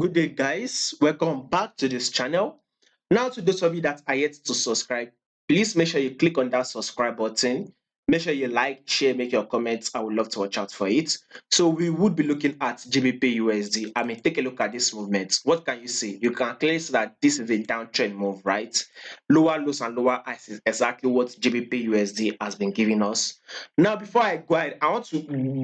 Good day, guys. Welcome back to this channel. Now, to those of you that are yet to subscribe, please make sure you click on that subscribe button. Make sure you like, share, make your comments. I would love to watch out for it. So, we would be looking at GBPUSD. Take a look at this movement. What can you see? You can clearly see that this is a downtrend move, right? Lower lows and lower highs is exactly what GBPUSD has been giving us. Now, before I go ahead, I want to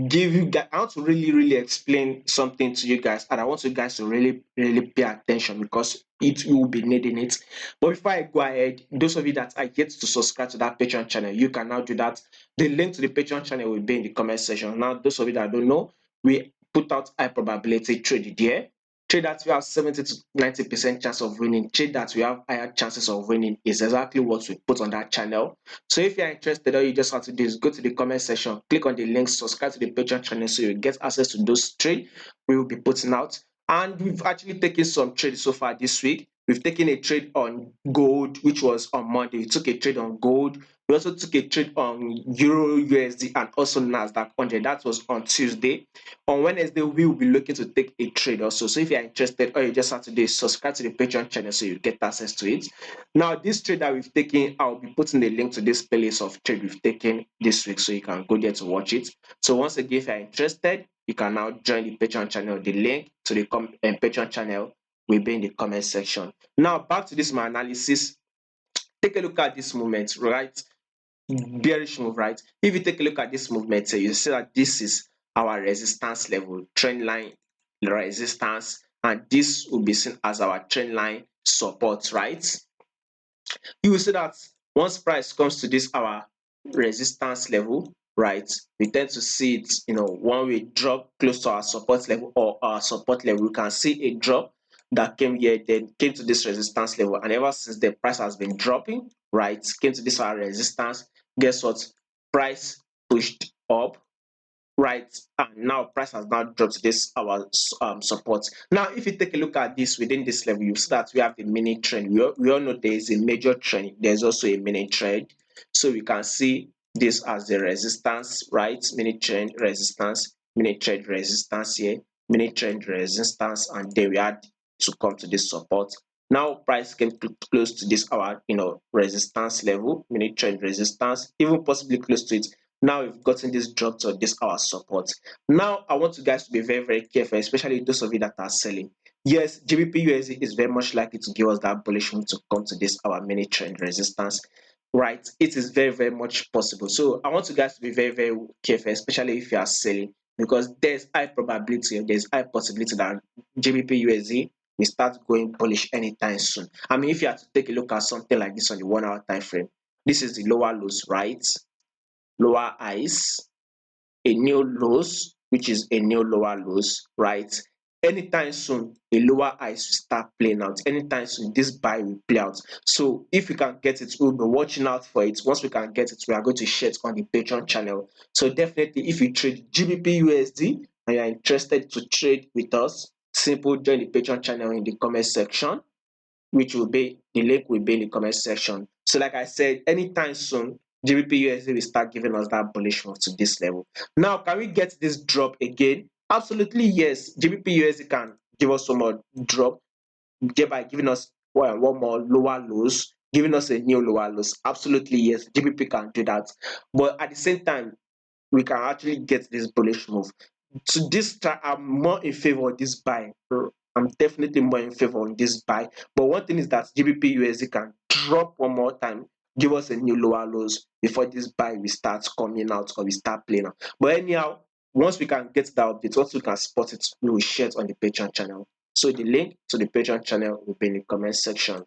give you guys, I want to really explain something to you guys, and I want you guys to really pay attention because you will be needing it. But before I go ahead, those of you that are yet to subscribe to that Patreon channel, you can now do that. The link to the Patreon channel will be in the comment section. Now, those of you that don't know, we put out high probability trade there. Trade that we have 70 to 90% chance of winning, trade that we have higher chances of winning is exactly what we put on that channel. So if you're interested, all you just have to do is go to the comment section, click on the link, subscribe to the Patreon channel so you get access to those trades we will be putting out. And we've actually taken some trades so far this week. We've taken a trade on gold, which was on Monday. We took a trade on gold. We also took a trade on Euro USD and also Nasdaq 100. That was on Tuesday. On Wednesday, we will be looking to take a trade also. So if you're interested, all you just have to do is subscribe to the Patreon channel so you get access to it. Now, this trade that we've taken, I'll be putting the link to this playlist of trade we've taken this week so you can go there to watch it. So once again, if you're interested, you can now join the Patreon channel. The link to the Patreon channel will be in the comment section. Now, back to this my analysis. Take a look at this movement, right? Bearish move, right? If you take a look at this movement, you see that this is our resistance level, trend line resistance, and this will be seen as our trend line support, right? You will see that once price comes to this our resistance level, right, we tend to see it, when we drop close to our support level or our support level, we can see a drop that came here, then came to this resistance level, and ever since the price has been dropping, right, came to this our resistance. Guess what? Price pushed up, right, and now price has now dropped to this our support. Now if you take a look at this within this level, you see that we have a mini trend. We all know there is a major trend, there's also a mini trend. So we can see this as the resistance, right? Mini trend resistance, mini trend resistance here, mini trend resistance, and then we had to come to this support. Now price came close to this our resistance level, mini trend resistance, even possibly close to it. Now we've gotten this drop to this our support. Now I want you guys to be very careful, especially those of you that are selling. Yes, GBPUSD is very much likely to give us that bullish move to come to this our mini trend resistance. Right, it is very much possible. So I want you guys to be very careful, especially if you are selling, because there's high probability and there's high possibility that GBPUSD will start going bullish anytime soon. I mean, if you have to take a look at something like this on the 1 hour time frame, this is the lower lows, right? Lower highs, a new lows, which is a new lower lows, right? Anytime soon, the lower highs will start playing out. Anytime soon, this buy will play out. So if we can get it, we'll be watching out for it. Once we can get it, we are going to share it on the Patreon channel. So definitely, if you trade GBP USD and you are interested to trade with us, simple join the Patreon channel in the comment section, which will be the link will be in the comment section. So like I said, anytime soon, GBPUSD will start giving us that bullish move to this level. Now, can we get this drop again? Absolutely yes. GBPUSD can give us some more drop, thereby giving us one more lower lows, giving us a new lower lows. Absolutely yes. GBP can do that. But at the same time, we can actually get this bullish move. So this time, I'm more in favor of this buy. I'm definitely more in favor of this buy. But one thing is that GBP USD can drop one more time, give us a new lower lows before this buy we start coming out or we start playing out. But anyhow, once we can get that update, once we can spot it, we will share it on the Patreon channel. So the link to the Patreon channel will be in the comment section.